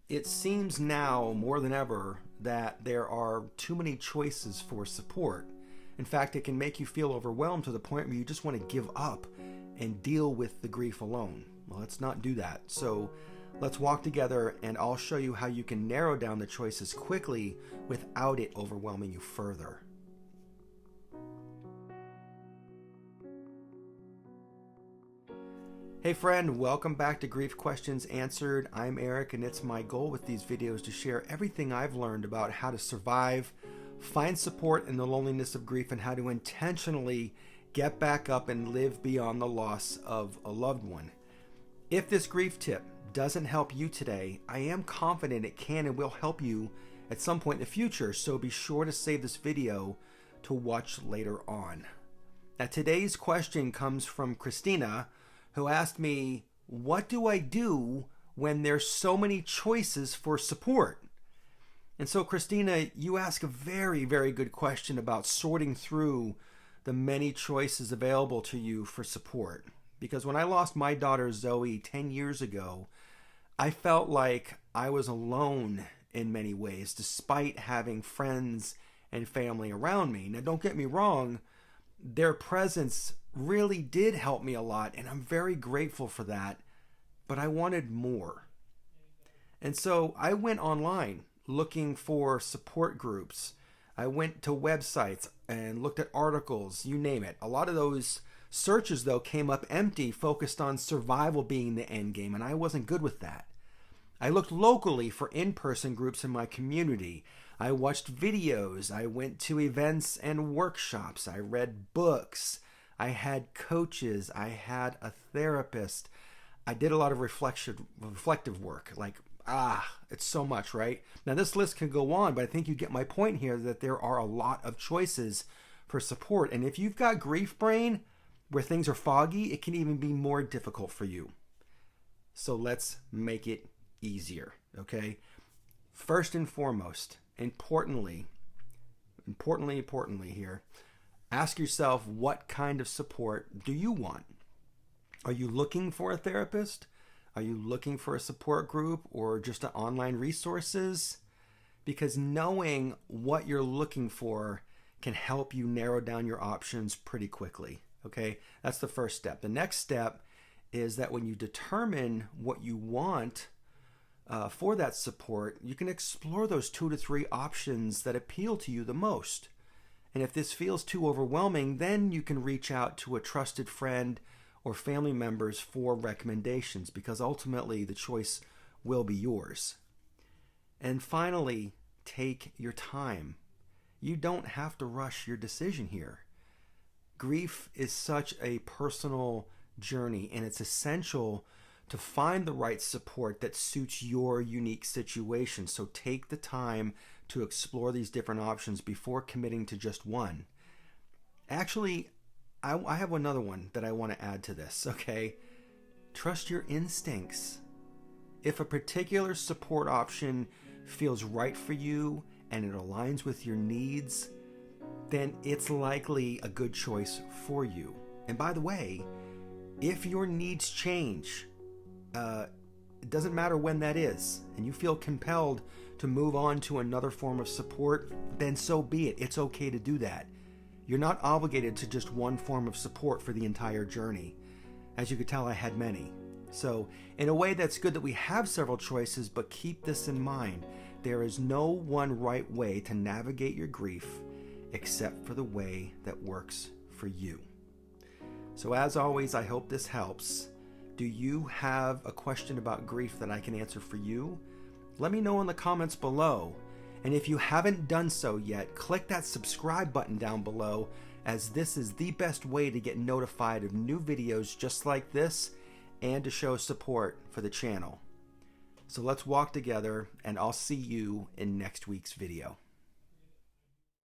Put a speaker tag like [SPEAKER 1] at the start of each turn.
[SPEAKER 1] It seems now more than ever that there are too many choices for support. In fact, it can make you feel overwhelmed to the point where you just want to give up and deal with the grief alone. Well, let's not do that. So let's walk together and I'll show you how you can narrow down the choices quickly without it overwhelming you further. Hey friend, welcome back to Grief Questions Answered. I'm Eric, and it's my goal with these videos to share everything I've learned about how to survive, find support in the loneliness of grief, and how to intentionally get back up and live beyond the loss of a loved one. If this grief tip doesn't help you today, I am confident it can and will help you at some point in the future, so be sure to save this video to watch later on. Now, today's question comes from Christina, who asked me, what do I do when there's so many choices for support? And so, Christina, you ask a very, very good question about sorting through the many choices available to you for support. Because when I lost my daughter Zoe 10 years ago, I felt like I was alone in many ways, despite having friends and family around me. Now, don't get me wrong, their presence really did help me a lot, and I'm very grateful for that, but I wanted more. And so I went online looking for support groups. I went to websites and looked at articles, you name it. A lot of those searches, though, came up empty, focused on survival being the end game, and I wasn't good with that. I looked locally for in-person groups in my community. I watched videos. I went to events and workshops. I read books. I had coaches. I had a therapist. I did a lot of reflective work. It's so much, right? Now, this list can go on, but I think you get my point here that there are a lot of choices for support. And if you've got grief brain where things are foggy, it can even be more difficult for you. So let's make it easier, okay? First and foremost, importantly here, ask yourself, what kind of support do you want? Are you looking for a therapist? Are you looking for a support group or just an online resources? Because knowing what you're looking for can help you narrow down your options pretty quickly, okay? That's the first step. The next step is that when you determine what you want for that support, you can explore those 2 to 3 options that appeal to you the most. And if this feels too overwhelming, then you can reach out to a trusted friend or family members for recommendations, because ultimately the choice will be yours. And finally, take your time. You don't have to rush your decision here. Grief is such a personal journey, and it's essential to find the right support that suits your unique situation. So take the time to explore these different options before committing to just one. Actually, I have another one that I want to add to this, okay? Trust your instincts. If a particular support option feels right for you and it aligns with your needs, then it's likely a good choice for you. And by the way, if your needs change, it doesn't matter when that is, and you feel compelled to move on to another form of support, then so be it. It's okay to do that. You're not obligated to just one form of support for the entire journey. As you could tell, I had many. So in a way, that's good that we have several choices, but keep this in mind. There is no one right way to navigate your grief except for the way that works for you. So as always, I hope this helps. Do you have a question about grief that I can answer for you? Let me know in the comments below. And if you haven't done so yet, click that subscribe button down below, as this is the best way to get notified of new videos just like this and to show support for the channel. So let's walk together, and I'll see you in next week's video.